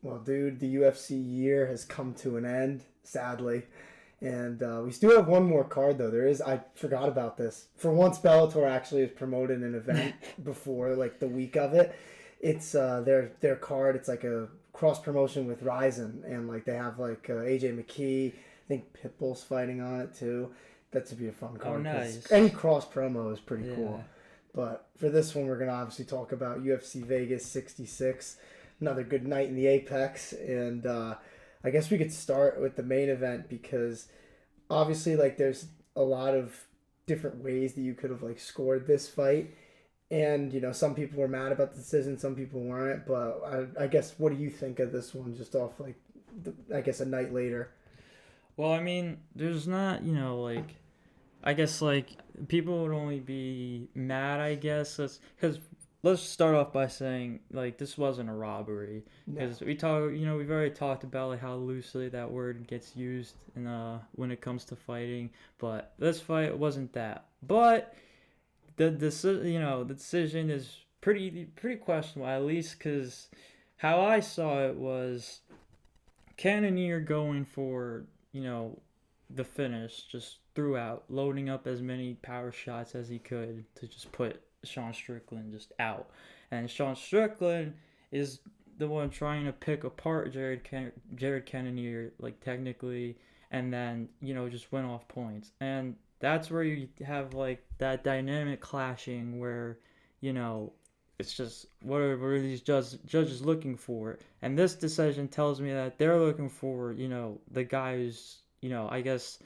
Well, dude, the UFC year has come to an end, sadly. And we still have one more card, though. I forgot about this. For once, Bellator actually has promoted an event before, like, the week of it. It's their card. It's like a cross-promotion with Ryzen. And, like, they have, like, AJ McKee. I think Pitbull's fighting on it, too. That should be a fun card. Oh, nice. Any cross-promo is pretty cool. But for this one, we're going to obviously talk about UFC Vegas 66. Another good night in the Apex. And I guess we could start with the main event because obviously, like, there's a lot of different ways that you could have, like, scored this fight. And, you know, some people were mad about the decision, some people weren't. But I guess, what do you think of this one just off, like, I guess a night later? Well, I mean, there's not, you know, like, I guess, like, people would only be mad, I guess, because let's start off by saying, like, this wasn't a robbery. Because we've already talked about, like, how loosely that word gets used in, when it comes to fighting. But this fight wasn't that. But the decision is pretty questionable, at least because how I saw it was Cannonier going for, you know, the finish just throughout, loading up as many power shots as he could to just put Sean Strickland just out. And Sean Strickland is the one trying to pick apart Jared Cannonier, like, technically, and then, you know, just win off points. And that's where you have, like, that dynamic clashing where, you know, it's just what are these judges looking for. And this decision tells me that they're looking for, you know, the guy who's, you know, I guess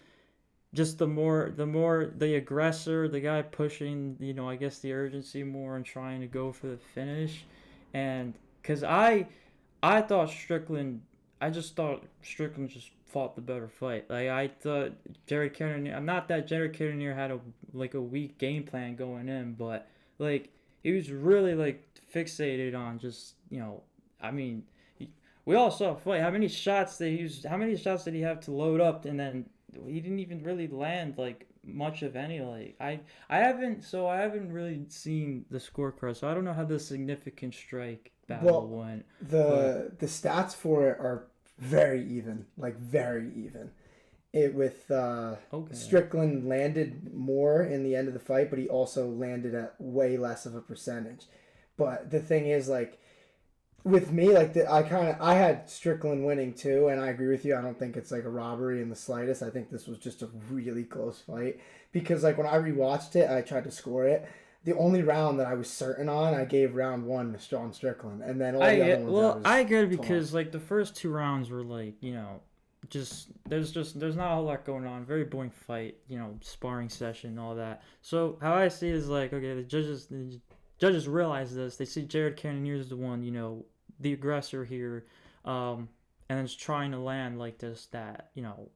just the more the aggressor, the guy pushing, you know, I guess the urgency more and trying to go for the finish. And because I just thought Strickland just fought the better fight. Like, I thought Jared Cannonier, not that Jared Cannonier had a weak game plan going in, but, like, he was really, like, fixated on just, you know, I mean, we all saw a fight. How many shots did he have to load up, and then he didn't even really land, like, much of any. Like, I haven't really seen the scorecard, so I don't know how the significant strike battle went. The stats for it are very even, like, very even. Strickland landed more in the end of the fight, but he also landed at way less of a percentage. But the thing is, like, with me, like, I had Strickland winning too, and I agree with you. I don't think it's, like, a robbery in the slightest. I think this was just a really close fight because, like, when I rewatched it, I tried to score it. The only round that I was certain on, I gave round 1 to Sean Strickland, and then all the other ones. I get it because, like, the first 2 rounds were, like, you know, there's not a whole lot going on. Very boring fight, you know, sparring session, all that. So how I see it is, like, okay, the judges realize this. They see Jared Cannonier is the one, you know, the aggressor here, and is trying to land like that, you know,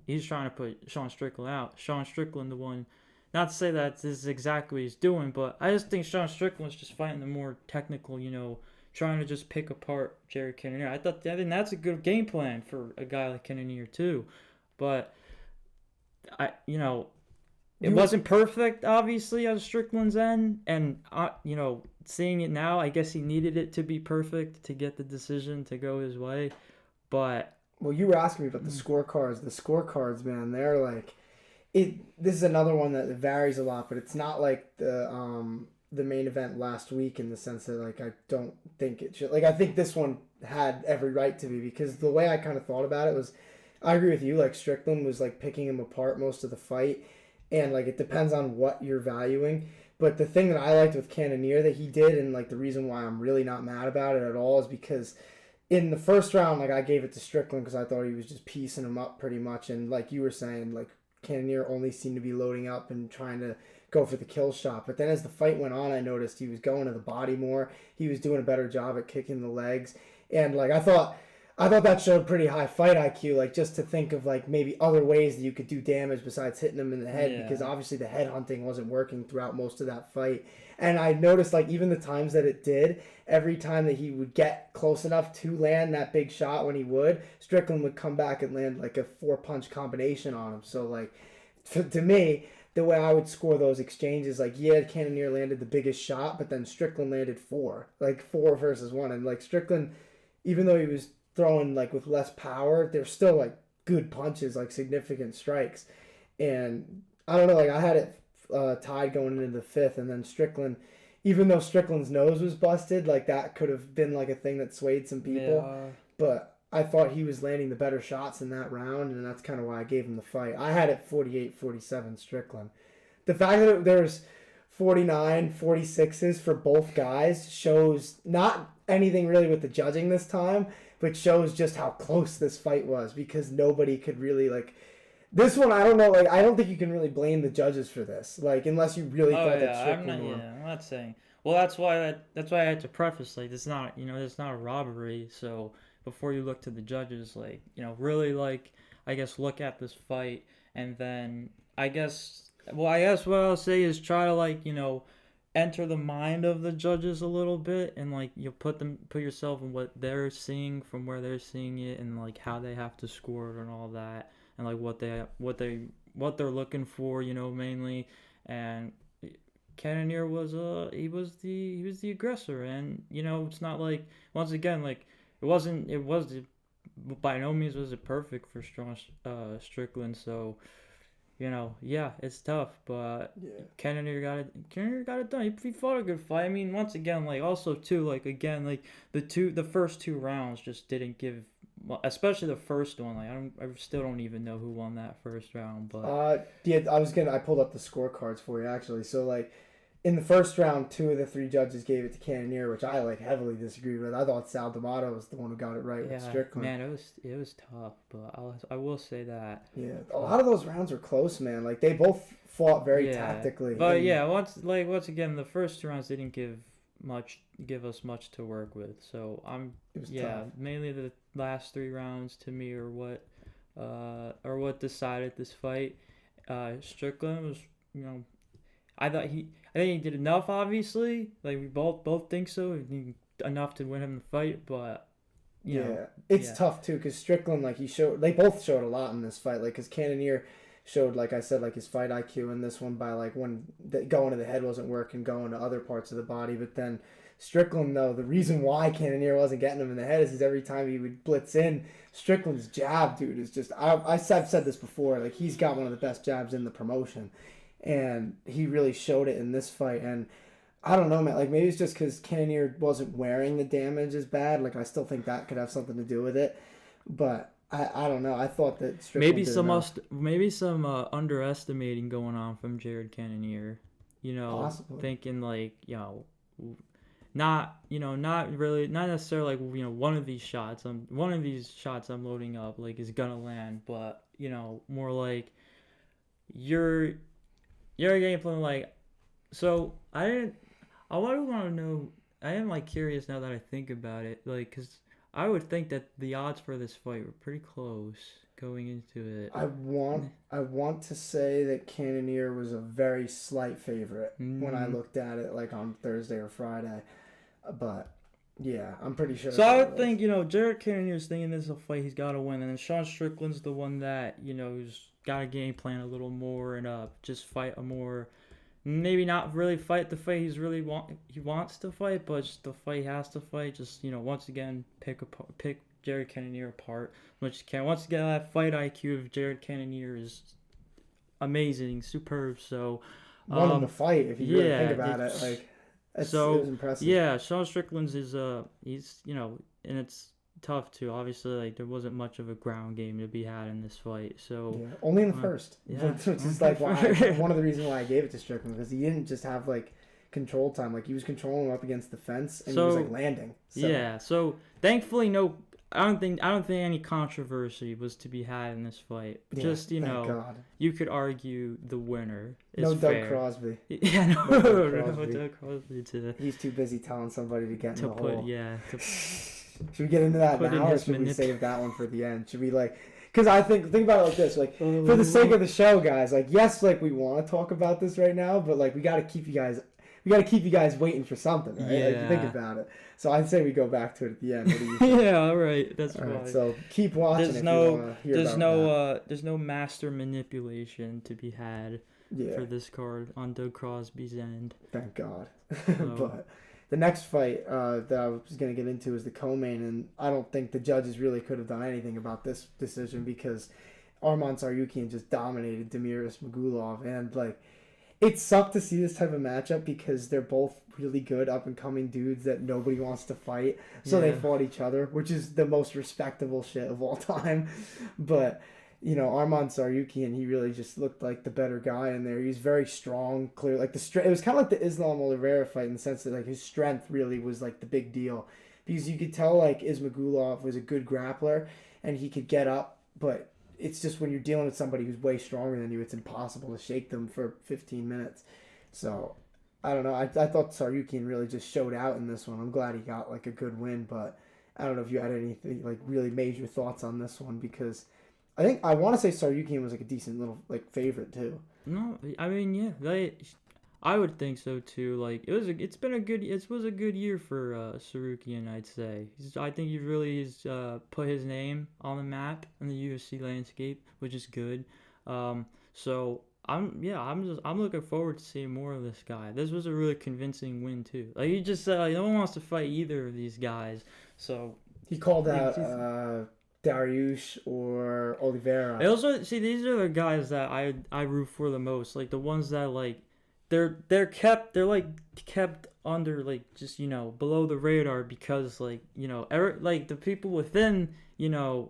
he's trying to put Sean Strickland out. Sean Strickland, the one, not to say that this is exactly what he's doing, but I just think Sean Strickland's just fighting the more technical, you know, trying to just pick apart Jared Cannonier. I think that's a good game plan for a guy like Cannonier too, but it wasn't perfect, obviously, on Strickland's end, and, you know, seeing it now, I guess he needed it to be perfect to get the decision to go his way, but... Well, you were asking me about the scorecards. The scorecards, man, they're like... This is another one that varies a lot, but it's not like the main event last week in the sense that, like, I don't think it should... Like, I think this one had every right to be, because the way I kind of thought about it was... I agree with you, like, Strickland was, like, picking him apart most of the fight, and, like, it depends on what you're valuing. But the thing that I liked with Cannonier that he did, and, like, the reason why I'm really not mad about it at all is because in the first round, like, I gave it to Strickland because I thought he was just piecing him up pretty much. And like you were saying, like, Cannonier only seemed to be loading up and trying to go for the kill shot. But then as the fight went on, I noticed he was going to the body more. He was doing a better job at kicking the legs. And, like, I thought that showed pretty high fight IQ, like, just to think of, like, maybe other ways that you could do damage besides hitting him in the head, because obviously the head hunting wasn't working throughout most of that fight. And I noticed, like, even the times that it did, every time that he would get close enough to land that big shot when he would, Strickland would come back and land, like, a 4-punch combination on him. So, like, to me, the way I would score those exchanges, like, yeah, Cannonier landed the biggest shot, but then Strickland landed 4. Like, 4 versus 1. And, like, Strickland, even though he was throwing like with less power, they're still like good punches, like significant strikes. And I don't know, like I had it tied going into the fifth, and then Strickland, even though Strickland's nose was busted, like that could have been like a thing that swayed some people. Yeah. But I thought he was landing the better shots in that round, and that's kind of why I gave him the fight. I had it 48-47 Strickland. The fact that there's 49-46s for both guys shows not anything really with the judging this time, but shows just how close this fight was, because nobody could really like this one. I don't know, like I don't think you can really blame the judges for this, like unless you really thought that Strickland won. I'm not saying. Well, that's why I had to preface like it's not it's not a robbery. So before you look to the judges, like really like I guess look at this fight, and then I guess what I'll say is try to like enter the mind of the judges a little bit, and like you put yourself in what they're seeing from where they're seeing it, and like how they have to score it and all that, and like what they're looking for, mainly. And Cannonier was the aggressor, and it's not like, once again, like by no means was it perfect for strong Strickland. So yeah, it's tough, but Cannonier got it done. He fought a good fight. I mean, once again, like also too, like again, like the first two rounds just didn't give, especially the first one. Like I still don't even know who won that first round, but yeah, I pulled up the scorecards for you actually. So like in the first round, 2 of the 3 judges gave it to Cannonier, which I like heavily disagreed with. I thought Sal D'Amato was the one who got it right with Strickland. Man, it was tough, but I will say that. Yeah, a lot of those rounds were close, man. Like they both fought very tactically. But once again, the first 2 rounds didn't give us much to work with. So tough. Mainly the last 3 rounds to me are what decided this fight. Strickland was, I think he did enough, obviously. Like, we both think so. Enough to win him the fight, but, it's tough, too, because Strickland, like, they both showed a lot in this fight. Like, because Cannonier showed, like I said, like, his fight IQ in this one by, like, when going to the head wasn't working, going to other parts of the body. But then Strickland, though, the reason why Cannonier wasn't getting him in the head is every time he would blitz in, Strickland's jab, dude, is just... I've said this before. Like, he's got one of the best jabs in the promotion. And he really showed it in this fight. And I don't know, man. Like, maybe it's just because Cannonier wasn't wearing the damage as bad. Like, I still think that could have something to do with it. But I don't know. I thought that Strickland maybe some underestimating going on from Jared Cannonier. Possibly. Thinking like not necessarily like one of these shots I'm loading up like is gonna land, but more like your game plan. Like, so I want to know, I am like curious now that I think about it, like, because I would think that the odds for this fight were pretty close going into it. I want to say that Cannonier was a very slight favorite when I looked at it like on Thursday or Friday, but yeah, I'm pretty sure. So I would think Jared Cannonier's thinking this is a fight he's got to win, and then Sean Strickland's the one that who's got to game plan a little more and just fight a more, maybe not really fight the fight he wants to fight, but just the fight he has to fight. Just once again pick Jared Cannonier apart. Once again, that fight IQ of Jared Cannonier is amazing, superb. So won him the fight if you really think about it. Like, it was impressive. Yeah, Sean Strickland's is he's and it's tough too. Obviously, like there wasn't much of a ground game to be had in this fight. So only in the first, which is like one of the reasons why I gave it to Strickland, because he didn't just have like control time. Like, he was controlling him up against the fence, and he was like landing. So. So thankfully, I don't think any controversy was to be had in this fight. But just God. You could argue the winner is no fair. Doug Crosby. Yeah, no Doug Crosby He's too busy telling somebody to get in the hole. Should we get into that now, or should we save that one for the end? Should we because I think about it like this, like for the sake of the show, guys, like yes, like we want to talk about this right now, but like we got to keep you guys waiting for something, right? Yeah. Like, think about it. So I'd say we go back to it at the end. What do you think? Yeah, all right, that's all fine. right, so keep watching. There's no master manipulation to be had for this card on Doug Crosby's end. Thank God. So. But The next fight that I was going to get into is the co-main, and I don't think the judges really could have done anything about this decision because Arman Tsarukyan just dominated Damir Ismagulov, and like it sucked to see this type of matchup because they're both really good up-and-coming dudes that nobody wants to fight, so they fought each other, which is the most respectable shit of all time. But you know, Arman Tsarukyan, he really just looked like the better guy in there. He's very strong, clear. Like it was kind of like the Islam Oliveira fight in the sense that like his strength really was like the big deal, because you could tell like Ismagulov was a good grappler and he could get up, but it's just when you're dealing with somebody who's way stronger than you, it's impossible to shake them for 15 minutes. So I don't know. I thought Tsarukyan really just showed out in this one. I'm glad he got like a good win, but I don't know if you had anything like really major thoughts on this one, because I want to say Tsarukyan was like a decent little like favorite too. No, I mean, yeah, I would think so too. Like it was a good year for Tsarukyan, I'd say. I think he really has put his name on the map in the UFC landscape, which is good. So I'm looking forward to seeing more of this guy. This was a really convincing win too. Like he just no one wants to fight either of these guys. So he called out Dariush or Oliveira. I also see these are the guys that I root for the most. Like the ones that like they're kept under like just below the radar because like like the people within the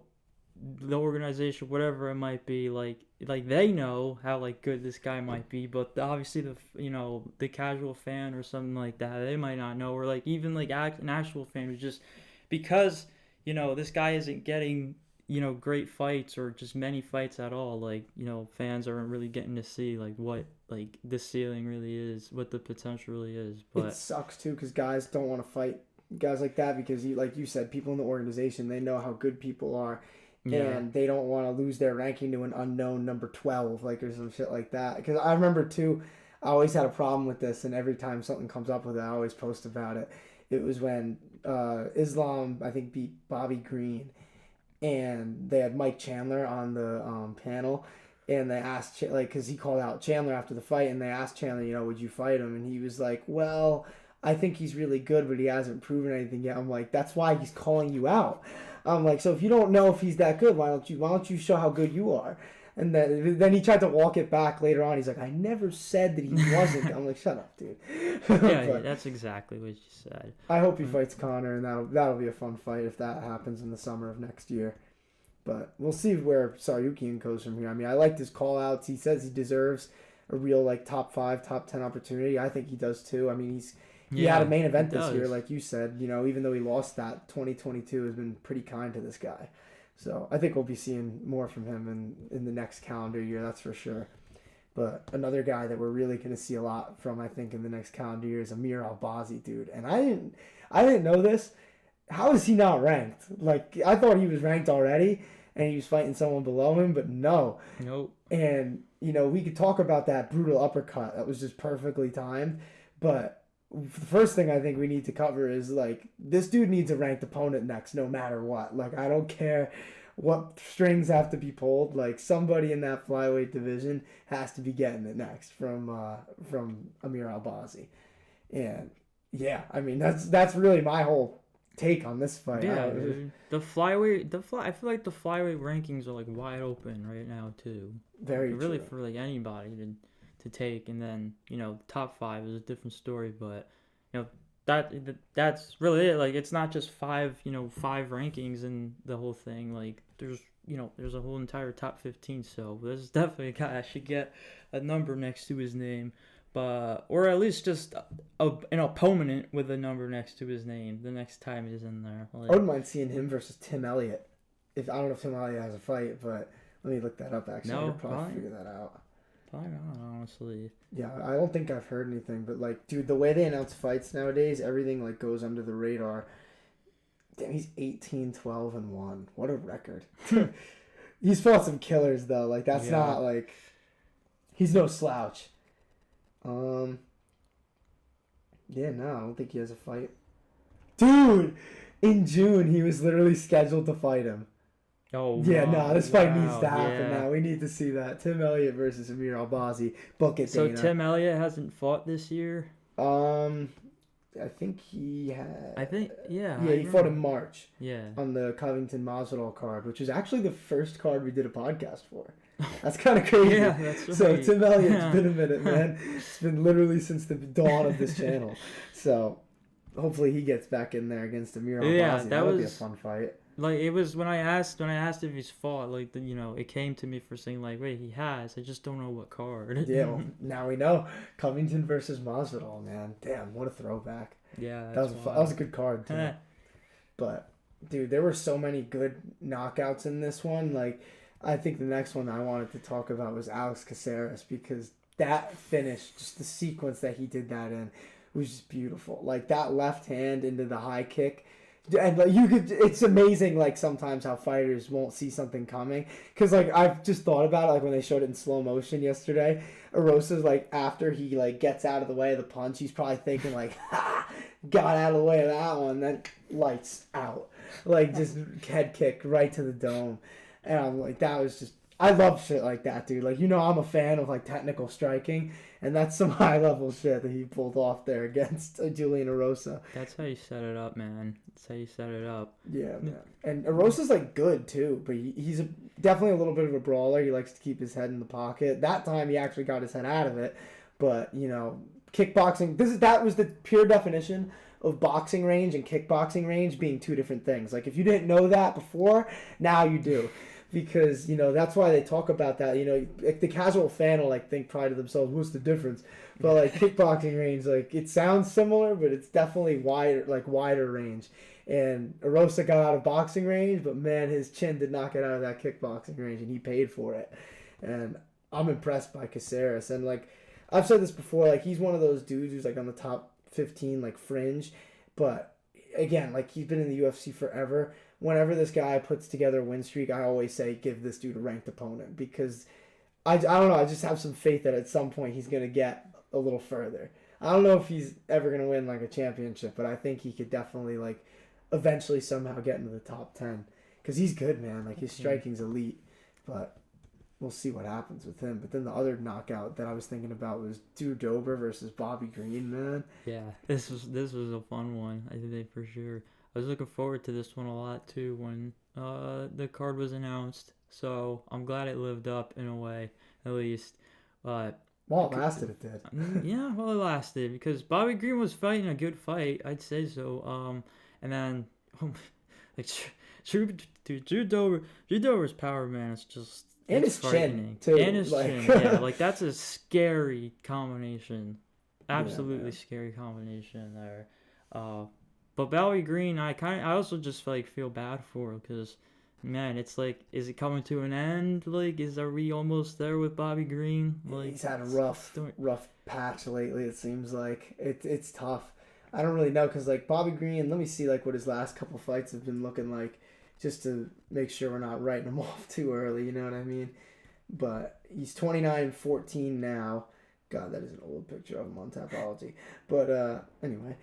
organization, whatever it might be, like they know how like good this guy might be, but obviously the casual fan or something like that, they might not know, or like even like an actual fan who's just because this guy isn't getting great fights or just many fights at all, like fans aren't really getting to see like what like the ceiling really is, what the potential really is. But it sucks too because guys don't want to fight guys like that because like you said, people in the organization, they know how good people are. Yeah. And they don't want to lose their ranking to an unknown number 12, like, or some shit like that. Because I remember, too, I always had a problem with this, and every time something comes up with it, I always post about it. It was when Islam, I think, beat Bobby Green, and they had Mike Chandler on the panel, and they asked, like, because he called out Chandler after the fight, and they asked Chandler, would you fight him? And he was like, well, I think he's really good, but he hasn't proven anything yet. I'm like, that's why he's calling you out. I'm like, so if you don't know if he's that good, why don't you show how good you are? And then he tried to walk it back later on. He's like, I never said that he wasn't. I'm like, shut up, dude. Yeah, that's exactly what you said. I hope he fights Connor, and that'll be a fun fight if that happens in the summer of next year. But we'll see where Tsarukyan goes from here. I mean, I liked his call-outs. He says he deserves a real like top 5, top 10 opportunity. I think he does too. I mean, he had a main event this year, like you said. Even though he lost that, 2022 has been pretty kind to this guy. So I think we'll be seeing more from him in the next calendar year, that's for sure. But another guy that we're really going to see a lot from, I think, in the next calendar year is Amir Albazi, dude. And I didn't know this. How is he not ranked? Like, I thought he was ranked already, and he was fighting someone below him, but no. Nope. And, we could talk about that brutal uppercut. That was just perfectly timed. But the first thing I think we need to cover is, like, this dude needs a ranked opponent next no matter what. Like, I don't care what strings have to be pulled. Like, somebody in that flyweight division has to be getting it next from Amir Albazi. And, yeah, I mean, that's really my whole take on this fight. Yeah, dude. I feel like the flyweight rankings are, like, wide open right now, too. Very like, really true. For, like, anybody to take, and then top 5 is a different story, but that's really it. Like, it's not just 5 rankings in the whole thing. Like, there's a whole entire top 15, so there's definitely a guy that should get a number next to his name, or at least just an opponent with a number next to his name the next time he's in there. Like, I wouldn't mind seeing him versus Tim Elliott. I don't know if Tim Elliott has a fight, but let me look that up. Actually, I could probably figure that out. Probably not, honestly. Yeah, I don't think I've heard anything, but like, dude, the way they announce fights nowadays, everything like goes under the radar. Damn, he's 18-12-1. What a record. He's fought some killers though. Like, that's not like, he's no slouch. Yeah, no, I don't think he has a fight. Dude, in June he was literally scheduled to fight him. Oh, yeah, no, this fight needs to happen now. We need to see that. Tim Elliott versus Amir Albazi. Book it, So Dana. Tim Elliott hasn't fought this year? I think he had. Yeah. Yeah, he fought in March. Yeah. On the Covington Masvidal card, which is actually the first card we did a podcast for. That's kind of crazy. Yeah, that's right. So Tim Elliott's been a minute, man. It's been literally since the dawn of this channel. So hopefully he gets back in there against Amir Albazi. Yeah, That'll be a fun fight. Like, it was when I asked if he's fought, like, it came to me for saying, like, wait, he has. I just don't know what card. Yeah, well, now we know. Covington versus Masvidal, man. Damn, what a throwback. Yeah, that was a good card too. But dude, there were so many good knockouts in this one. Like, I think the next one I wanted to talk about was Alex Caceres, because that finish, just the sequence that he did that in, was just beautiful. Like, that left hand into the high kick. And like, it's amazing, like, sometimes how fighters won't see something coming. Because, like, I've just thought about it, like, when they showed it in slow motion yesterday. Erosa's, like, after he, like, gets out of the way of the punch, he's probably thinking, like, ha, got out of the way of that one. Then lights out. Like, just head kick right to the dome. And I'm like, that was just... I love shit like that, dude. Like, I'm a fan of, like, technical striking. And that's some high-level shit that he pulled off there against Julian Erosa. That's how you set it up, man. That's how you set it up. Yeah, man. And Erosa's, like, good, too. But he's definitely a little bit of a brawler. He likes to keep his head in the pocket. That time, he actually got his head out of it. But, kickboxing... That was the pure definition of boxing range and kickboxing range being two different things. Like, if you didn't know that before, now you do. Because, that's why they talk about that. Like, the casual fan will, like, think pride to themselves, what's the difference? But, like, kickboxing range, like, it sounds similar, but it's definitely wider range. And Erosa got out of boxing range, but, man, his chin did not get out of that kickboxing range, and he paid for it. And I'm impressed by Caceres. And, like, I've said this before, like, he's one of those dudes who's, like, on the top 15, like, fringe. But, again, like, he's been in the UFC forever. Whenever this guy puts together a win streak, I always say give this dude a ranked opponent, because I don't know, I just have some faith that at some point he's going to get a little further. I don't know if he's ever going to win, like, a championship, but I think he could definitely, like, eventually somehow get into the top 10, because he's good, man. Like, his striking's elite, but we'll see what happens with him. But then the other knockout that I was thinking about was Dober versus Bobby Green, man. Yeah, this was a fun one, I think, for sure. I was looking forward to this one a lot, too, when the card was announced. So I'm glad it lived up in a way, at least. But well, it lasted, it did. Yeah, well, it lasted, because Bobby Green was fighting a good fight, I'd say so. And then, like, Drew Dober's power, man, it's just... And his chin, too. And his chin, yeah. Like, that's a scary combination. Absolutely scary combination there. But Bobby Green, I also just, like, feel bad for him, because, man, it's like, is it coming to an end? Like, are we almost there with Bobby Green? Like, he's had a rough patch lately, it seems like. It's tough. I don't really know, because, like, Bobby Green, let me see, like, what his last couple fights have been looking like, just to make sure we're not writing him off too early, you know what I mean? But he's 29-14 now. God, that is an old picture of him on Tapology. But anyway.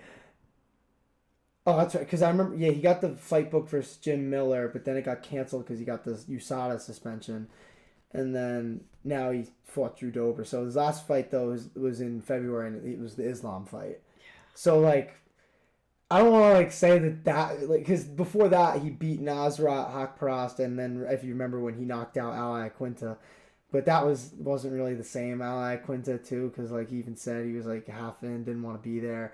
Oh, that's right, because I remember, he got the fight booked versus Jim Miller, but then it got canceled because he got the USADA suspension. And then now he fought Drew Dober. So his last fight, though, was in February, and it was the Islam fight. Yeah. So, like, I don't want to, like, say that, like, because before that, he beat Nasrat Haqparast, and then, if you remember, when he knocked out Ali Quinta. But that wasn't really the same Ali Quinta, too, because, like, he even said he was, like, half in, didn't want to be there.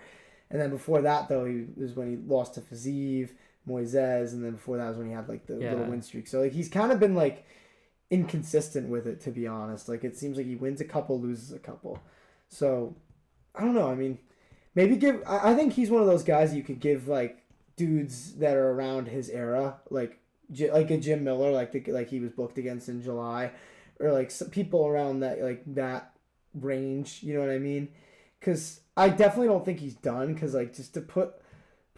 And then before that, though, was when he lost to Fiziev, Moises, and then before that was when he had, like, the little win streak. So, like, he's kind of been, like, inconsistent with it, to be honest. Like, it seems like he wins a couple, loses a couple. So, I don't know. I mean, maybe I think he's one of those guys you could give, like, dudes that are around his era, like a Jim Miller, like he was booked against in July, or, like, some people around that, like, that range, you know what I mean? Because I definitely don't think he's done, because, like, just to put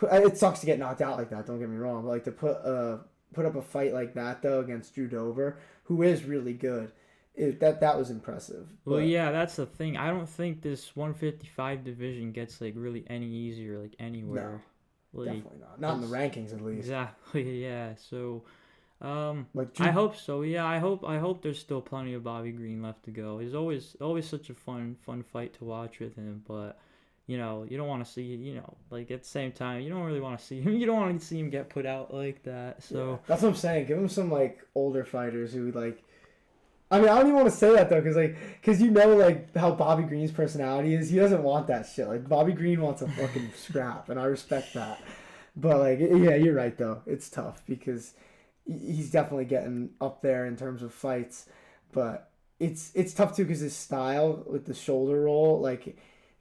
it sucks to get knocked out like that, don't get me wrong, but, like, to put up a fight like that, though, against Drew Dober, who is really good, that was impressive. Well, yeah, that's the thing. I don't think this 155 division gets, like, really any easier, like, anywhere. No, like, definitely not. Not in the rankings, at least. Exactly, yeah. So, like, I hope so. Yeah, I hope there's still plenty of Bobby Green left to go. It's always such a fun fight to watch with him. But, you know, you don't want to see, you know, like at the same time, you don't really want to see him. You don't want to see him get put out like that. So yeah, that's what I'm saying. Give him some like older fighters who like. I mean, I don't even want to say that though, because you know like how Bobby Green's personality is. He doesn't want that shit. Like Bobby Green wants a fucking scrap, and I respect that. But like, yeah, you're right though. It's tough because he's definitely getting up there in terms of fights, but it's tough too because his style with the shoulder roll, like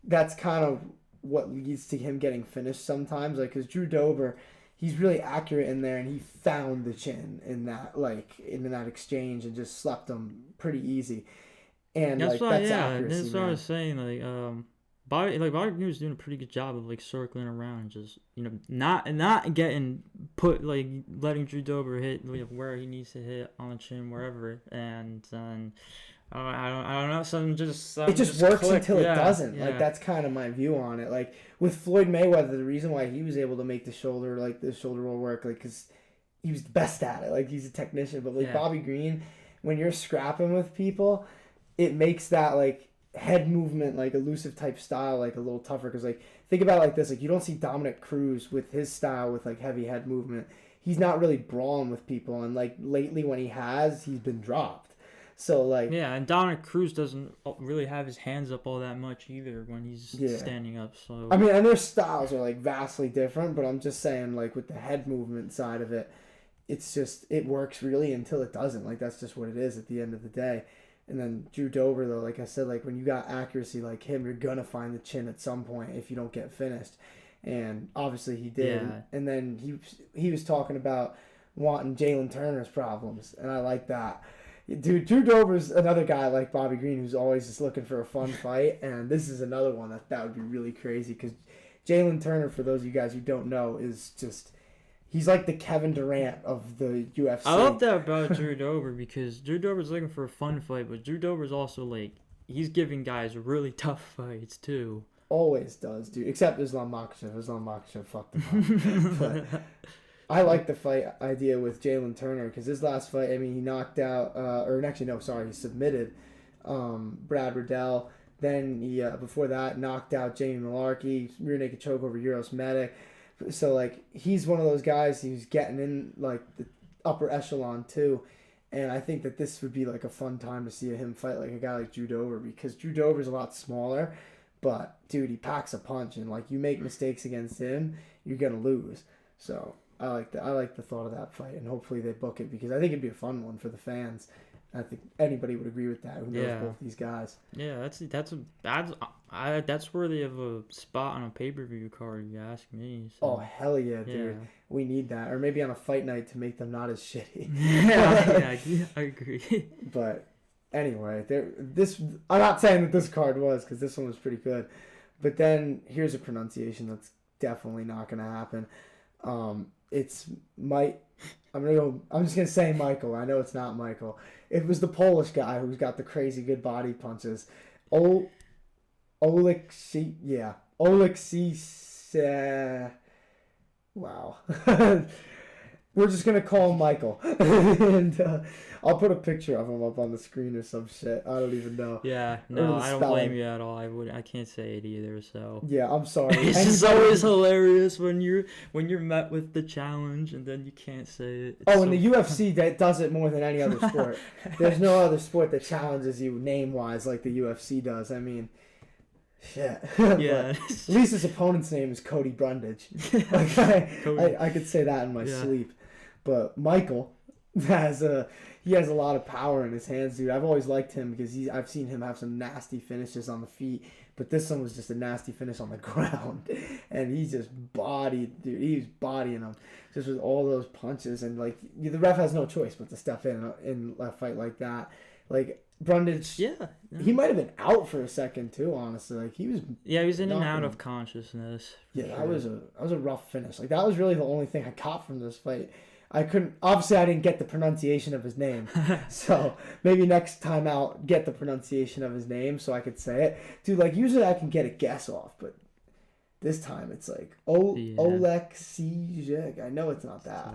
that's kind of what leads to him getting finished sometimes. Like, because Drew Dober, he's really accurate in there, and he found the chin in that exchange and just slept him pretty easy. And that's like why, that's yeah, accuracy. that's what I was saying. Like, Bobby Green was doing a pretty good job of like circling around, and just, you know, not getting put, like letting Drew Dober hit, you know, where he needs to hit on the chin, wherever, and then I don't know, something just works clicked. until it doesn't. Yeah. Like that's kind of my view on it. Like with Floyd Mayweather, the reason why he was able to make the shoulder roll work, like because he was the best at it. Like he's a technician. But like Bobby Green, when you're scrapping with people, it makes that like head movement, like elusive type style, like a little tougher. Because like think about it like this, like you don't see Dominic Cruz with his style with like heavy head movement. He's not really brawling with people, and like lately when he has, he's been dropped. So like yeah, and Dominic Cruz doesn't really have his hands up all that much either when he's standing up. So I mean, and their styles are like vastly different, but I'm just saying like with the head movement side of it, it's just it works really until it doesn't. Like that's just what it is at the end of the day. And then Drew Dober though, like I said, like when you got accuracy like him, you're gonna find the chin at some point if you don't get finished. And obviously he did. Yeah. And then he was talking about wanting Jalen Turner's problems, and I like that. Dude, Drew Dober's another guy like Bobby Green who's always just looking for a fun fight, and this is another one that would be really crazy because Jalen Turner, for those of you guys who don't know, is just he's like the Kevin Durant of the UFC. I love that about Drew Dober because Drew Dober's looking for a fun fight, but Drew Dober's also like he's giving guys really tough fights too. Always does, dude. Except Islam Makhachev. Islam Makhachev fucked him up. But I like the fight idea with Jalen Turner because his last fight, I mean, he knocked out, he submitted Brad Riddell. Then he, before that, knocked out Jamie Malarkey, rear naked choke over Euros Medic. So, like, he's one of those guys who's getting in, like, the upper echelon, too. And I think that this would be, like, a fun time to see him fight, like, a guy like Drew Dober because Drew Dober's a lot smaller. But, dude, he packs a punch. And, like, you make mistakes against him, you're going to lose. So I like the thought of that fight, and hopefully they book it because I think it'd be a fun one for the fans. I think anybody would agree with that who knows both these guys. Yeah, that's worthy of a spot on a pay-per-view card, if you ask me. So. Oh hell yeah, dude! Yeah. We need that, or maybe on a fight night to make them not as shitty. yeah, I agree. But anyway, I'm not saying that this card was because this one was pretty good, but then here's a pronunciation that's definitely not going to happen. I'm just gonna say Michael. I know it's not Michael. It was the Polish guy who's got the crazy good body punches. Oleksiejczuk. Wow. We're just gonna call him Michael, and I'll put a picture of him up on the screen or some shit. I don't even know. Yeah, no, I don't blame you at all. I can't say it either. So yeah, I'm sorry. It's just always hilarious when you're met with the challenge and then you can't say it. In the UFC, that does it more than any other sport. There's no other sport that challenges you name wise like the UFC does. I mean. Shit. Yeah. At least his opponent's name is Cody Brundage. Like I could say that in my sleep. But Michael has a lot of power in his hands, dude. I've always liked him because I've seen him have some nasty finishes on the feet, but this one was just a nasty finish on the ground, and he just bodied, dude. He was bodying him just with all those punches, and like the ref has no choice but to step in a fight like that, like. Brundage, he might have been out for a second too. Honestly, like he was. Yeah, he was in and out of consciousness. Yeah, that was a rough finish. Like that was really the only thing I caught from this fight. I didn't get the pronunciation of his name, so maybe next time out get the pronunciation of his name so I could say it. Dude, like usually I can get a guess off, but this time it's like Oleksiejczuk. I know it's not that.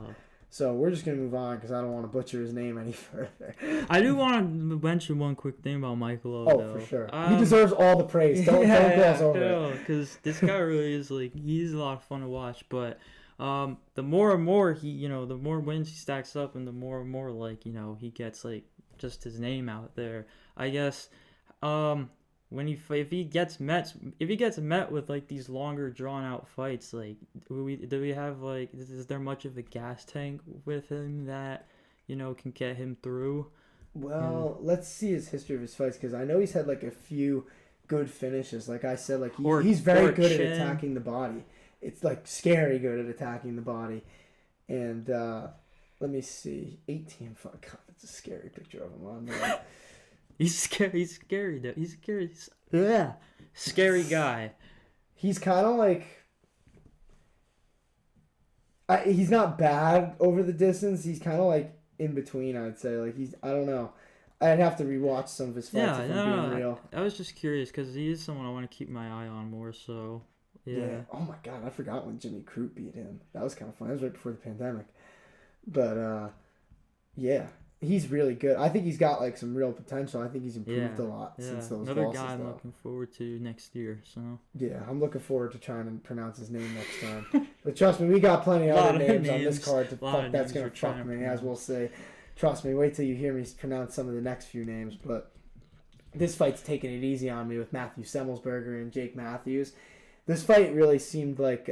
So we're just gonna move on because I don't want to butcher his name any further. I do want to mention one quick thing about Michael. Oh, for sure. He deserves all the praise. Don't gloss over it. Because this guy really is like, he's a lot of fun to watch. But the more and more the more wins he stacks up, and the more and more like he gets like just his name out there. I guess when if he gets met with like these longer drawn out fights, like do we have like is there much of a gas tank with him that can get him through? Well, let's see his history of his fights, because I know he's had like a few good finishes. Like I said, like he's very good at attacking the body. It's like scary good at attacking the body. And let me see, 18. Fuck, God, that's a scary picture of him on there. He's scary. He's scary. Though. He's scary. Yeah, scary guy. He's kind of like. He's not bad over the distance. He's kind of like in between, I'd say. Like I don't know. I'd have to rewatch some of his fights if I'm being real. I was just curious because he is someone I want to keep my eye on more. So yeah. Oh my God, I forgot when Jimmy Crute beat him. That was kind of fun. That was right before the pandemic. But yeah. He's really good. I think he's got like some real potential. I think he's improved a lot since those Another losses. Guy I'm looking forward to next year. So yeah, I'm looking forward to trying to pronounce his name next time. But trust me, we got plenty of other names on this card to fuck. That's gonna fuck me, as we'll say. Trust me. Wait till you hear me pronounce some of the next few names. But this fight's taking it easy on me with Matthew Semelsberger and Jake Matthews. This fight really seemed like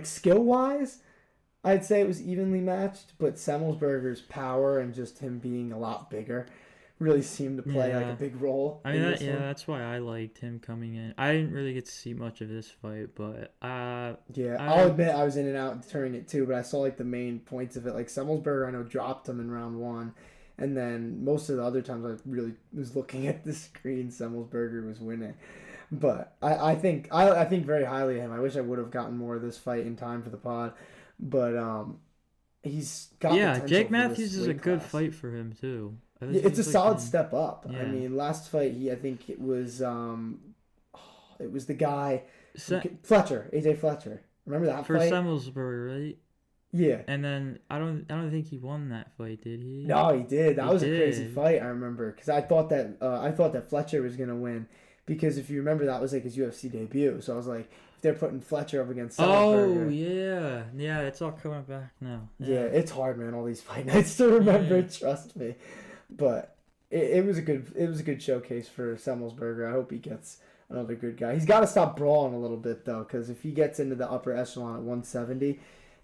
skill wise, I'd say it was evenly matched, but Semelsberger's power and just him being a lot bigger really seemed to play like a big role. I mean, that's why I liked him coming in. I didn't really get to see much of this fight, but I'll admit I was in and out during it too, but I saw like the main points of it. Like Semelsberger, I know, dropped him in round 1, and then most of the other times I really was looking at the screen, Semelsberger was winning. But I think very highly of him. I wish I would have gotten more of this fight in time for the pod. But he's got Jake Matthews is a good fight for him too. It's a solid step up. Yeah. I mean, last fight I think it was the guy Fletcher, AJ Fletcher. Remember that for fight? For Semelsberger, right? Yeah. And then I don't think he won that fight, did he? No, he did. That was a crazy fight. I remember because I thought that Fletcher was gonna win, because if you remember that was like his UFC debut. So I was like, they're putting Fletcher up against Semelsberger. Oh, yeah. It's all coming back now. Yeah, it's hard, man, all these fight nights to remember, trust me. But it was a good showcase for Semelsberger. I hope he gets another good guy. He's got to stop brawling a little bit, though, because if he gets into the upper echelon at 170,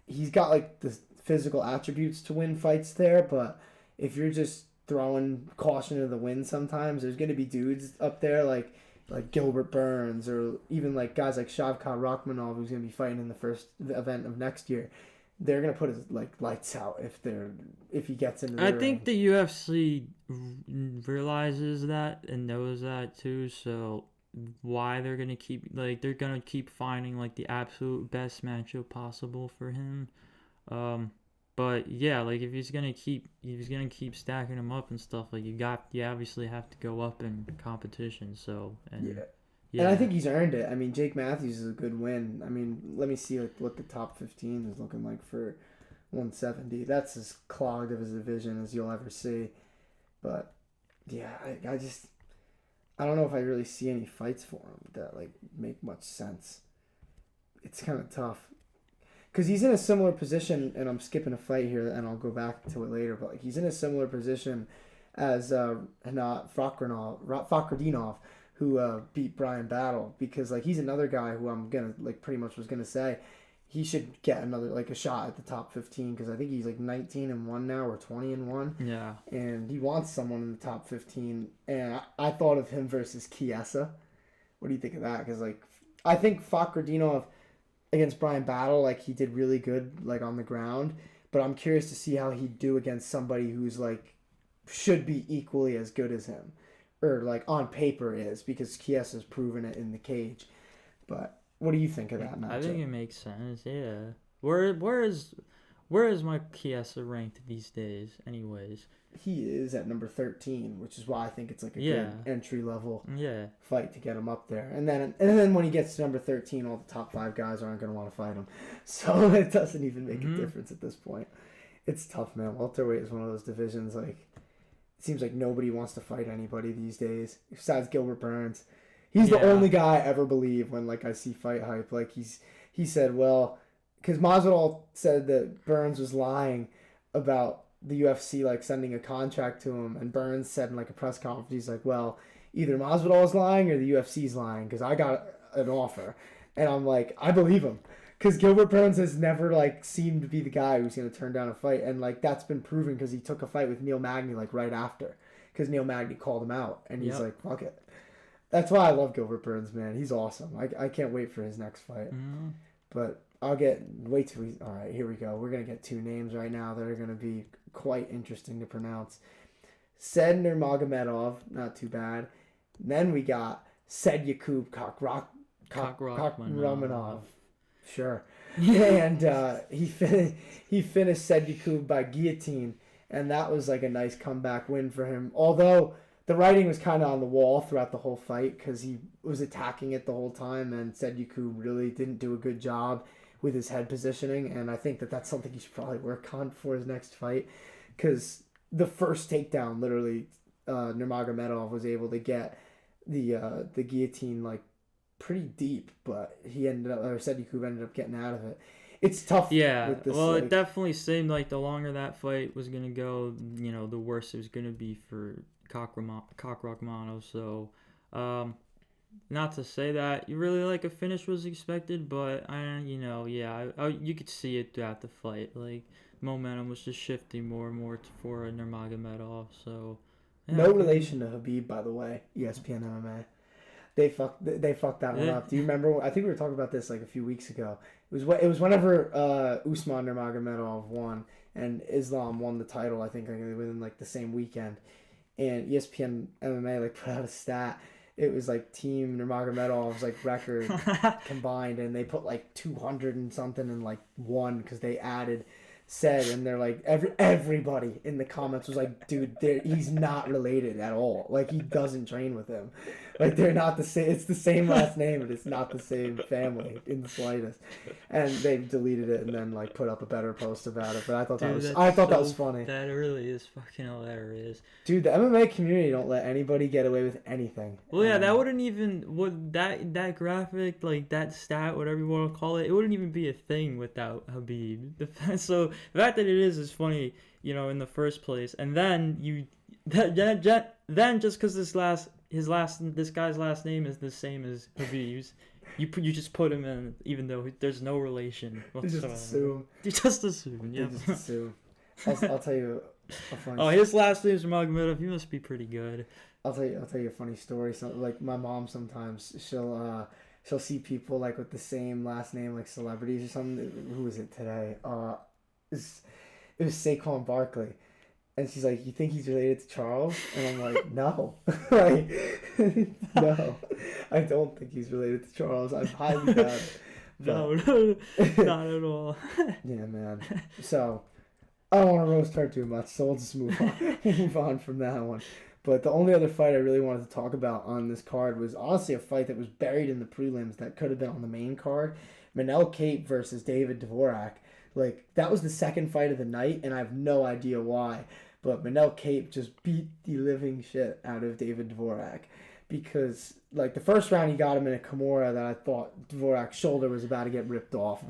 he's got, like, the physical attributes to win fights there, but if you're just throwing caution to the wind sometimes, there's going to be dudes up there, like Gilbert Burns, or even like guys like Shavkat Rakhmonov, who's going to be fighting in the first event of next year. They're going to put his like lights out if he gets into the ring. think the UFC realizes that and knows that too, so why they're going to keep finding like the absolute best matchup possible for him. But yeah, like if he's gonna keep stacking them up and stuff, like you obviously have to go up in competition. So and I think he's earned it. I mean, Jake Matthews is a good win. I mean, let me see like what the top 15 is looking like for 170. That's as clogged of a division as you'll ever see. But yeah, I don't know if I really see any fights for him that like make much sense. It's kind of tough. Because he's in a similar position, and I'm skipping a fight here, and I'll go back to it later, but like, he's in a similar position as Fakhretdinov, who beat Brian Battle, because like he's another guy who I'm gonna like pretty much was gonna say he should get another like a shot at the top 15, because I think he's like 19-1 now, or 20-1. Yeah. And he wants someone in the top 15, and I thought of him versus Chiesa. What do you think of that? Because like I think Fakhretdinov against Brian Battle, like he did really good like on the ground, but I'm curious to see how he'd do against somebody who's like should be equally as good as him, or like on paper is, because Chiesa's proven it in the cage. But what do you think of that matchup? I think it makes sense. Yeah. Where Where is Mike Chiesa ranked these days, anyways? He is at number 13, which is why I think it's like a good entry level fight to get him up there. And then when he gets to number 13, all the top 5 guys aren't going to want to fight him. So it doesn't even make a difference at this point. It's tough, man. Welterweight is one of those divisions, like, it seems like nobody wants to fight anybody these days besides Gilbert Burns. He's the only guy I ever believe when, like, I see fight hype. Like, he said, well, because Masvidal said that Burns was lying about the UFC, like, sending a contract to him, and Burns said in, like, a press conference, he's like, well, either Masvidal is lying or the UFC's lying, because I got an offer. And I'm like, I believe him. Because Gilbert Burns has never, like, seemed to be the guy who's going to turn down a fight. And, like, that's been proven because he took a fight with Neil Magny, like, right after. Because Neil Magny called him out. And he's like, fuck it. That's why I love Gilbert Burns, man. He's awesome. I can't wait for his next fight. Mm-hmm. But I'll wait till all right, here we go. We're going to get 2 names right now that are going to be quite interesting to pronounce. Said Nurmagomedov, not too bad. And then we got Said Yakub Kakhramonov. Sure. And he finished Said Yakub by guillotine, and that was like a nice comeback win for him. Although the writing was kind of on the wall throughout the whole fight because he was attacking it the whole time, and Said Yakub really didn't do a good job with his head positioning, and I think that that's something he should probably work on for his next fight because the first takedown, literally, Nurmagomedov was able to get the guillotine like pretty deep, but Said Yakub ended up getting out of it. It's tough. Yeah, with this, well, it definitely seemed like the longer that fight was gonna go, the worse it was gonna be for Kakhramonov. So, not to say that you really like a finish was expected, but you could see it throughout the fight. Like momentum was just shifting more and more for Nurmagomedov. So, no relation to Khabib, by the way. ESPN MMA. They fucked that one up. Do you remember? I think we were talking about this like a few weeks ago. It was whenever Usman Nurmagomedov won and Islam won the title. I think within like the same weekend, and ESPN MMA like put out a stat. It was like Team Nurmagomedov's like record combined, and they put like 200 and something and like one because they added Said, and they're like everybody in the comments was like, dude, he's not related at all. Like he doesn't train with him. Like they're not the same. It's the same last name, but it's not the same family in the slightest. And they deleted it and then like put up a better post about it. But I thought that was funny. That really is fucking hilarious. Dude, the MMA community don't let anybody get away with anything. Well, yeah, that wouldn't even that graphic, like that stat, whatever you want to call it, it wouldn't even be a thing without Khabib. So the fact that it is funny, in the first place, and then then just because this guy's last name is the same as Khabib's, you just put him in, even though there's no relation whatsoever. You just assume. Yeah. You just assume. I'll tell you a funny. Oh, his last name's Nurmagomedov. He must be pretty good. I'll tell you a funny story. So, like my mom sometimes she'll see people like with the same last name, like celebrities or something. Who was it today? It was Saquon Barkley, and she's like, "You think he's related to Charles?" And I'm like, "No, like, no, I don't think he's related to Charles. I'm highly doubt it." No, not at all. Yeah, man. So I don't want to roast her too much, so we'll just move on from that one. But the only other fight I really wanted to talk about on this card was honestly a fight that was buried in the prelims that could have been on the main card. Manel Kape versus David Dvorak. Like, that was the second fight of the night, and I have no idea why. But Manel Kape just beat the living shit out of David Dvorak. Because, like, the first round he got him in a Kimura that I thought Dvorak's shoulder was about to get ripped off.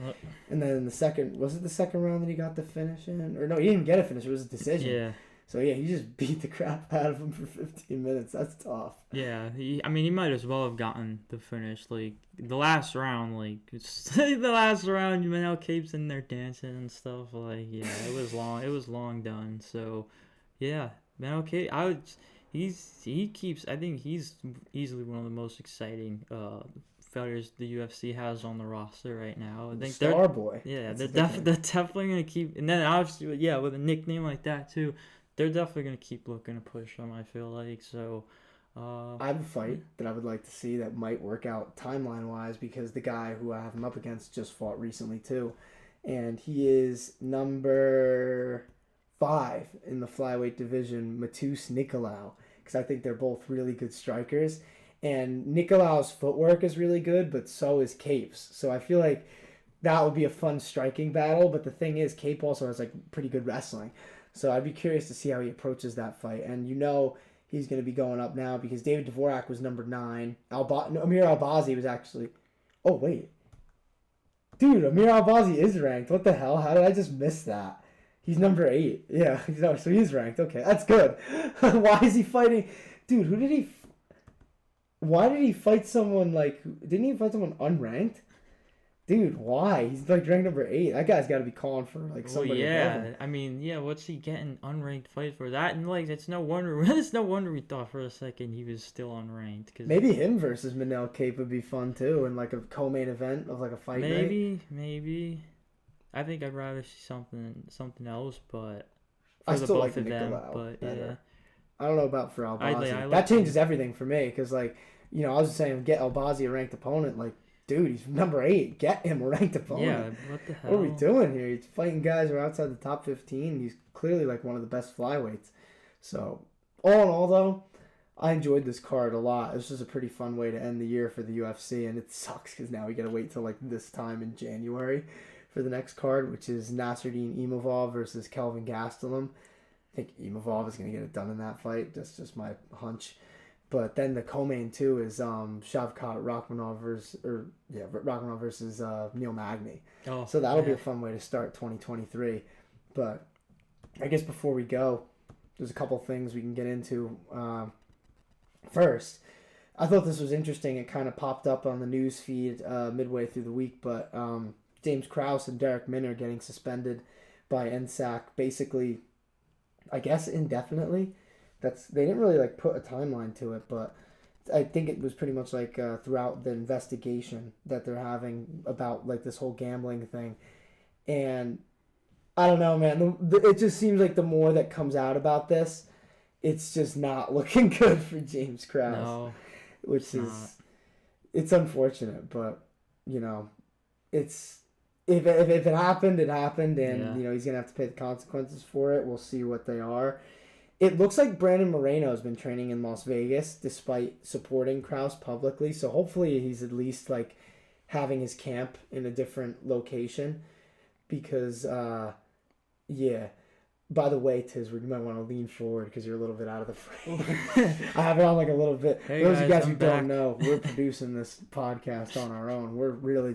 And then in the second, was it the second round that he got the finish in? Or no, he didn't even get a finish, it was a decision. Yeah. So, yeah, he just beat the crap out of him for 15 minutes. That's tough. Yeah, he might as well have gotten the finish. Like, the last round, Manel Kape's in there dancing and stuff. Like, yeah, it was long done. So, yeah, Manel Kape, I think he's easily one of the most exciting fighters the UFC has on the roster right now. I think Star boy. Yeah, they're definitely going to keep, and then obviously, yeah, with a nickname like that, too. They're definitely going to keep looking to push them, I feel like. So, I have a fight that I would like to see that might work out timeline-wise because the guy who I have him up against just fought recently, too. and he is number 5 in the flyweight division, Matus Nicolau, because I think they're both really good strikers. And Nicolau's footwork is really good, but so is Cape's. So I feel like that would be a fun striking battle. But the thing is, Cape also has like pretty good wrestling. So I'd be curious to see how he approaches that fight. And he's going to be going up now because David Dvorak was number 9. Amir Albazi was actually... Oh, wait. Dude, Amir Albazi is ranked. What the hell? How did I just miss that? He's number 8. Yeah, so he's ranked. Okay, that's good. Why is he fighting? Dude, why did he fight someone like... Didn't he fight someone unranked? Dude, why? He's like ranked number 8. That guy's got to be calling for like somebody above him. I mean, what's he getting unranked fight for? That and like it's no wonder. It's no wonder we thought for a second he was still unranked. Cause maybe him versus Manel Cape would be fun too, in like a co-main event of like a fight night. Maybe. I think I'd rather see something else, but I still like Nicolau but better. Yeah. I don't know about for Albazi. I like that changes everything for me because like I was saying get Albazi a ranked opponent like. Dude, he's number 8. Get him a ranked opponent. Yeah, what the hell? What are we doing here? He's fighting guys who are outside the top 15. He's clearly like one of the best flyweights. So, all in all, though, I enjoyed this card a lot. This was a pretty fun way to end the year for the UFC, and it sucks because now we got to wait till like this time in January for the next card, which is Nasruddin Imavov versus Kelvin Gastelum. I think Imavov is going to get it done in that fight. That's just my hunch. But then the co-main too is Shavkat Rakhmonov versus Neil Magny. Oh, so that'll be a fun way to start 2023. But I guess before we go, there's a couple things we can get into. First, I thought this was interesting. It kind of popped up on the news feed midway through the week, but James Krause and Derek Minner getting suspended by NSAC basically, I guess indefinitely. They didn't really like put a timeline to it, but I think it was pretty much like throughout the investigation that they're having about like this whole gambling thing. And I don't know, man. It just seems like the more that comes out about this, it's just not looking good for James Krause. No, it's unfortunate, but it's if it happened, it happened, and he's gonna have to pay the consequences for it. We'll see what they are. It looks like Brandon Moreno has been training in Las Vegas despite supporting Krause publicly. So hopefully he's at least like having his camp in a different location because, By the way, Tiz, you might want to lean forward because you're a little bit out of the frame. I have it on like a little bit. Hey those of you guys I'm who back. don't know, we're producing this podcast on our own. We're really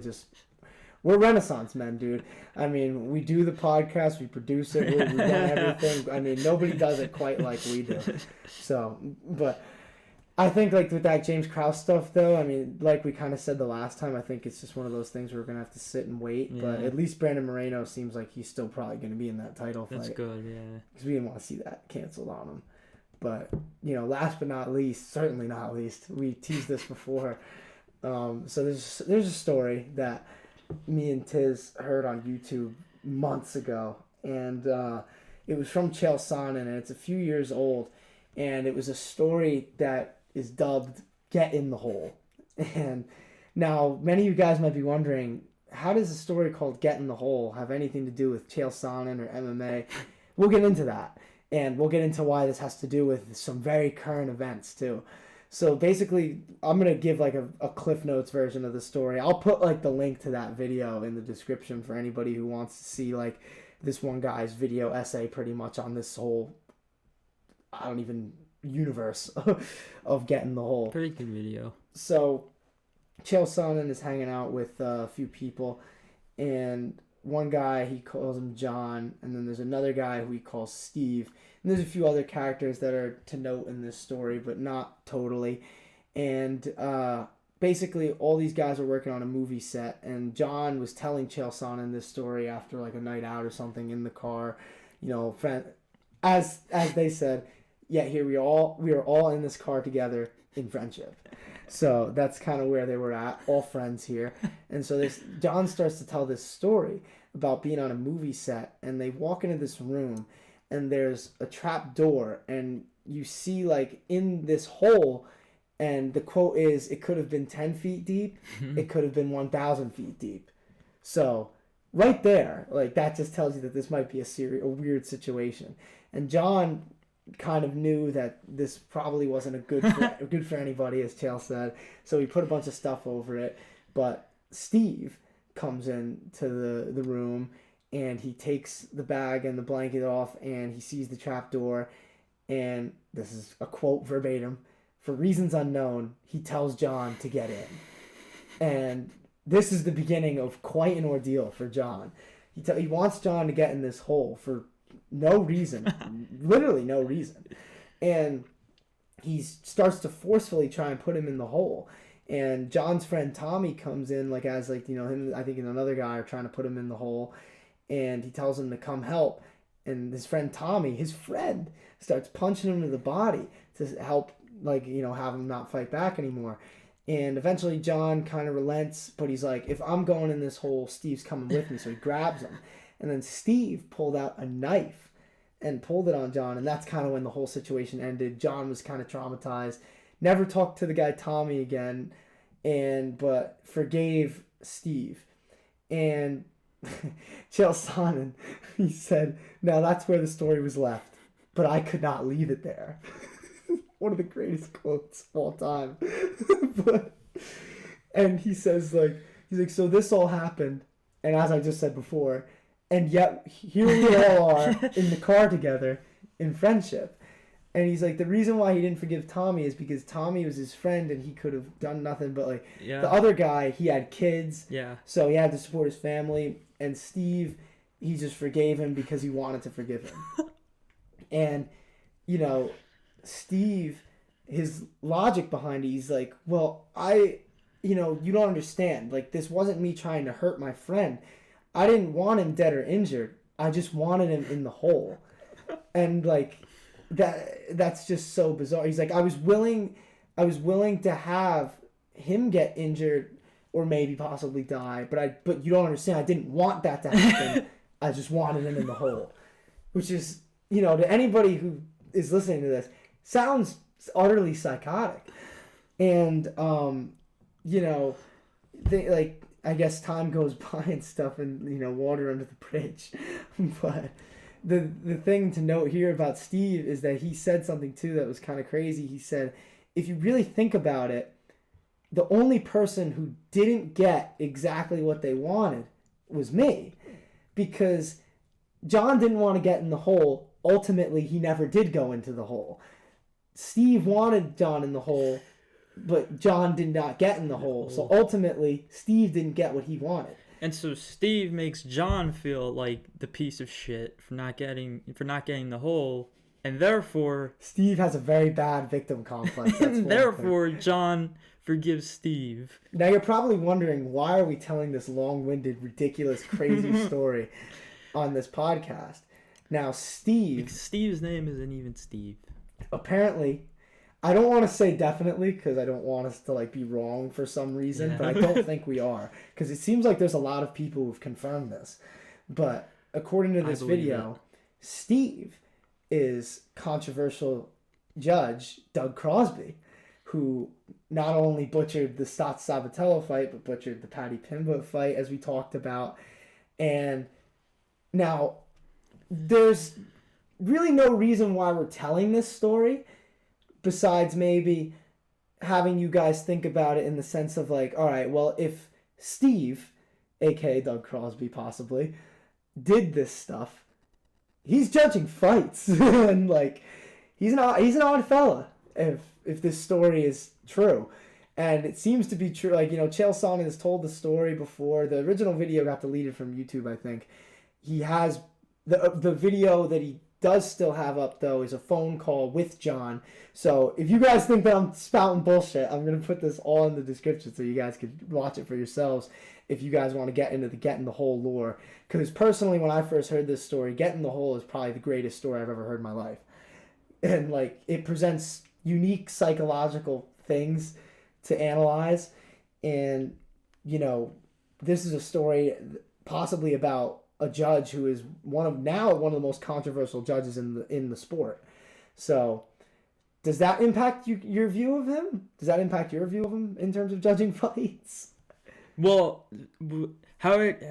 we're Renaissance men, dude. I mean, we do the podcast, we produce it, we've done everything. I mean, nobody does it quite like we do. So, but I think like with that James Krause stuff, though, I mean, like we kind of said the last time, I think it's just one of those things where we're going to have to sit and wait. Yeah. But at least Brandon Moreno seems like he's still probably going to be in that title fight. That's good, yeah. Because we didn't want to see that canceled on him. But, last but not least, certainly not least, we teased this before. So there's a story that me and Tiz heard on YouTube months ago, and it was from Chael Sonnen, and it's a few years old, and it was a story that is dubbed "Get in the Hole." And now many of you guys might be wondering, how does a story called "Get in the Hole" have anything to do with Chael Sonnen or MMA? We'll get into that, and we'll get into why this has to do with some very current events too. So basically, I'm going to give like a Cliff Notes version of the story. I'll put like the link to that video in the description for anybody who wants to see like this one guy's video essay pretty much on this whole, universe of Getting the Hole. Pretty good video. So Chael Sonnen is hanging out with a few people, and one guy, he calls him John, and then there's another guy who he calls Steve. And there's a few other characters that are to note in this story, but not totally. And basically, all these guys are working on a movie set, and John was telling Chael Sonnen this story after like a night out or something in the car. As they said, here we are all in this car together in friendship. So that's kind of where they were at, all friends here. And so John starts to tell this story about being on a movie set, and they walk into this room, and there's a trap door, and you see like in this hole, and the quote is, "It could have been 10 feet deep, it could have been 1,000 feet deep." So right there, like, that just tells you that this might be a weird situation. And John kind of knew that this probably wasn't good for anybody, as Chael said. So he put a bunch of stuff over it. But Steve comes into the room, and he takes the bag and the blanket off, and he sees the trapdoor. And this is a quote verbatim. For reasons unknown, he tells John to get in. And this is the beginning of quite an ordeal for John. He wants John to get in this hole for no reason. Literally no reason. And he starts to forcefully try and put him in the hole. And John's friend Tommy comes in, like, as, like, you know, him, I think, and another guy are trying to put him in the hole. And he tells him to come help. And his friend Tommy, his friend, starts punching him in the body to help, like, you know, have him not fight back anymore. And eventually John kind of relents, but he's like, if I'm going in this hole, Steve's coming with me. So he grabs him. And then Steve pulled out a knife and pulled it on John. And that's kind of when the whole situation ended. John was kind of traumatized. Never talked to the guy Tommy again, but forgave Steve. And Chael Sonnen, he said, now that's where the story was left, but I could not leave it there. One of the greatest quotes of all time. And he says, like, he's like, so this all happened, and as I just said before, and yet here we all are in the car together in friendship. And he's like, the reason why he didn't forgive Tommy is because Tommy was his friend and he could have done nothing. But, like, the other guy, he had kids. Yeah. So he had to support his family. And Steve, he just forgave him because he wanted to forgive him. And, you know, Steve, his logic behind it, he's like, well, you don't understand. Like, this wasn't me trying to hurt my friend. I didn't want him dead or injured. I just wanted him in the hole. And, like, that's just so bizarre. He's like, I was willing to have him get injured or maybe possibly die, but you don't understand. I didn't want that to happen. I just wanted him in the hole. Which is, you know, to anybody who is listening to this, sounds utterly psychotic. And you know, like, I guess time goes by and stuff, and, you know, water under the bridge. But the thing to note here about Steve is that he said something too that was kind of crazy. He said, if you really think about it, the only person who didn't get exactly what they wanted was me, because John didn't want to get in the hole. Ultimately, he never did go into the hole. Steve wanted John in the hole, but John did not get in the hole. So ultimately, Steve didn't get what he wanted. And so Steve makes John feel like the piece of shit for not getting the hole, and therefore Steve has a very bad victim complex. That's therefore John forgives Steve. Now you're probably wondering, why are we telling this long-winded, ridiculous, crazy story on this podcast? Now Because Steve's name isn't even Steve. Apparently, I don't want to say definitely because I don't want us to, like, be wrong for some reason, but I don't think we are, because it seems like there's a lot of people who've confirmed this. But according to this video, Steve is controversial judge Doug Crosby, who not only butchered the Stott Sabatello fight, but butchered the Paddy Pimblett fight, as we talked about. And now, there's really no reason why we're telling this story, besides maybe having you guys think about it in the sense of, like, all right, well, if Steve, aka Doug Crosby possibly, did this stuff, he's judging fights. And, like, he's an odd fella if this story is true. And it seems to be true. Like, you know, Chael Sonnen has told the story before. The original video got deleted from YouTube, I think. He has the video that he does still have up, though, is a phone call with John. So if you guys think that I'm spouting bullshit, I'm going to put this all in the description so you guys can watch it for yourselves if you guys want to get into the Get in the Hole lore. Because personally, when I first heard this story, Get in the Hole is probably the greatest story I've ever heard in my life. And, like, it presents unique psychological things to analyze. And, you know, this is a story possibly about a judge who is one of the most controversial judges in the sport. So, does that impact your view of him? Does that impact your view of him in terms of judging fights? Well,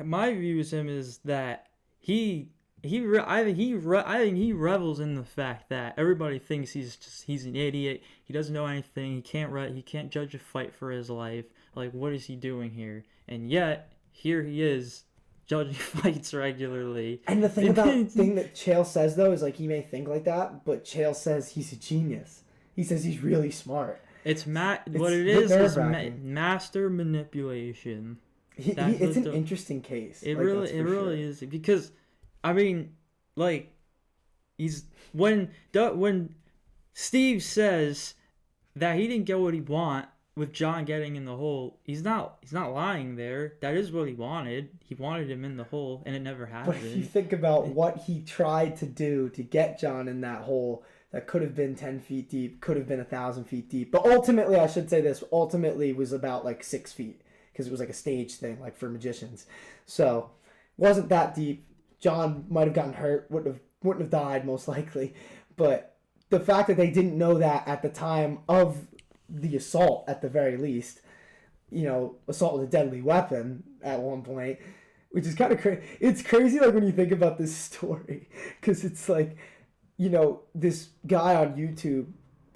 my view of him is that I think he revels in the fact that everybody thinks he's an idiot. He doesn't know anything. He can't judge a fight for his life. Like, what is he doing here? And yet here he is judging fights regularly. And the thing that Chael says though is like he may think like that, but Chael says he's a genius. He says he's really smart. What it is master manipulation. It's an interesting case. It really is, because I mean, like, when Steve says that he didn't get what he want with John getting in the hole, he's not lying there. That is what he wanted. He wanted him in the hole, and it never happened. But if you think about what he tried to do to get John in that hole, that could have been 10 feet deep, could have been 1,000 feet deep. But ultimately, I should say this, was about like 6 feet, because it was like a stage thing, like for magicians. So, wasn't that deep. John might have gotten hurt, wouldn't have died most likely. But the fact that they didn't know that at the time of the assault, at the very least, assault with a deadly weapon at one point, which is kind of crazy. It's crazy, like, when you think about this story, because it's like, this guy on YouTube,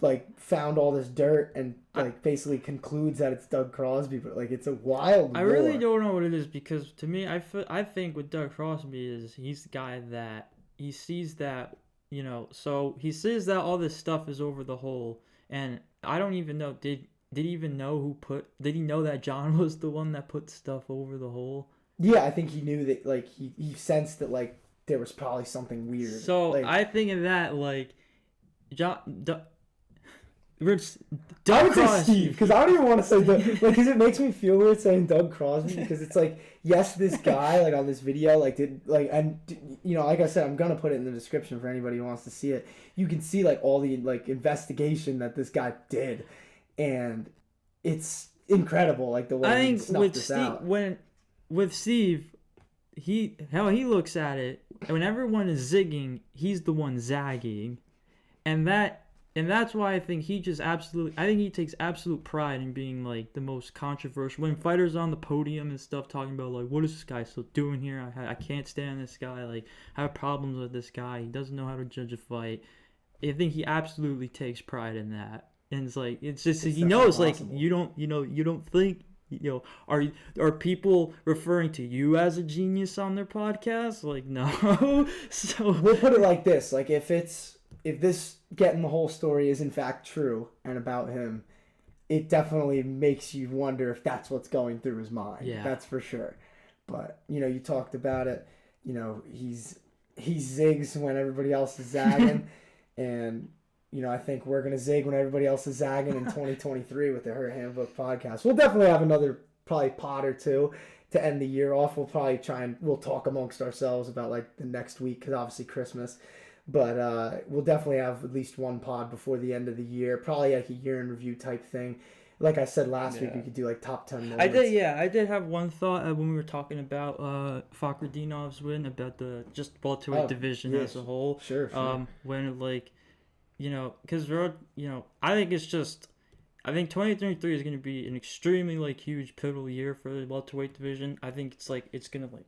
like, found all this dirt and, like, basically concludes that it's Doug Crosby, but, like, it's a wild I really don't know what it is, because to me, I think with Doug Crosby is he's the guy that he sees that, so he says that all this stuff is over the hole, and I don't even know, did he even know did he know that John was the one that put stuff over the hole? Yeah, I think he knew that, like, he sensed that, like, there was probably something weird. So, like, I think of that, like, I would say Steve, because I don't even want to say Doug, like, because it makes me feel weird saying Doug Crosby, because it's like, yes, this guy, like, on this video, like, like I said, I'm gonna put it in the description for anybody who wants to see it. You can see, like, all the, like, investigation that this guy did, and it's incredible, like, the way he snuffed this out. With Steve, how he looks at it, when everyone is zigging, he's the one zagging, and that's why I think he takes absolute pride in being, like, the most controversial. When fighters are on the podium and stuff talking about, like, what is this guy still doing here? I can't stand this guy. Like, I have problems with this guy. He doesn't know how to judge a fight. I think he absolutely takes pride in that. And it's like, it's he knows, like, you don't think, are people referring to you as a genius on their podcast? Like, no. So we'll put it like this. Like, if this getting the whole story is in fact true and about him, it definitely makes you wonder if that's what's going through his mind. Yeah. That's for sure. But, you talked about it. He zigs when everybody else is zagging. And, I think we're going to zig when everybody else is zagging in 2023 with the Her Handbook podcast. We'll definitely have another probably pod or two to end the year off. We'll probably we'll talk amongst ourselves about, like, the next week, because obviously Christmas. But we'll definitely have at least one pod before the end of the year. Probably like a year in review type thing. Like I said last week, we could do like top 10 moments. I did have one thought when we were talking about Fakhretdinov's win, about the just welterweight division as a whole. Sure. When, like, because I think 2023 is going to be an extremely, like, huge pivotal year for the welterweight division. I think it's going to, like,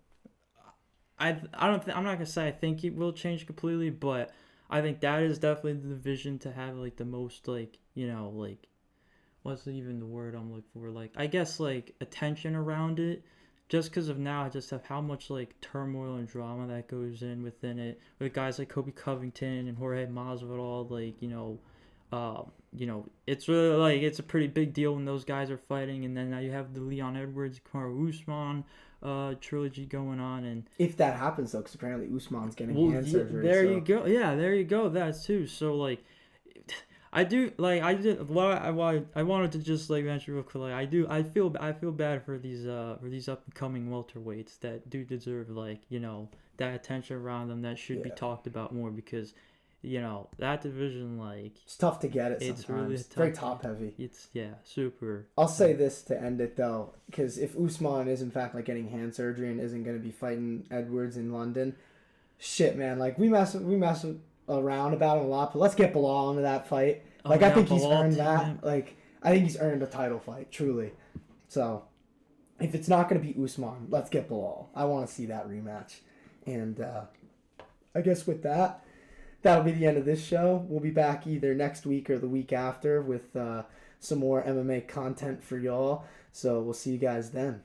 I'm not gonna say I think it will change completely, but I think that is definitely the division to have, like, the most, like, like, what's even the word I'm looking for? Like, I guess, like, attention around it, just because of now, just of how much, like, turmoil and drama that goes within it, with guys like Kobe Covington and Jorge Masvidal, like, it's really, like, it's a pretty big deal when those guys are fighting, and then now you have the Leon Edwards, Kamaru Usman trilogy going on, and if that happens though, because apparently Usman's getting hand surgery. There you go. That too. So, like, I wanted to just, like, mention real quick. Like, I feel bad for these up and coming welterweights that do deserve, like, that attention around them that should be talked about more, because that division, like, it's tough to get it sometimes. It's really tough. Very top heavy. It's super. I'll say this to end it though, because if Usman is in fact, like, getting hand surgery and isn't going to be fighting Edwards in London, shit, man, like, we mess around about him a lot, but let's get Belal into that fight. I think he's earned that. Like, I think he's earned a title fight, truly. So if it's not going to be Usman, let's get Belal. I want to see that rematch. And I guess with that, that'll be the end of this show. We'll be back either next week or the week after with some more MMA content for y'all. So we'll see you guys then.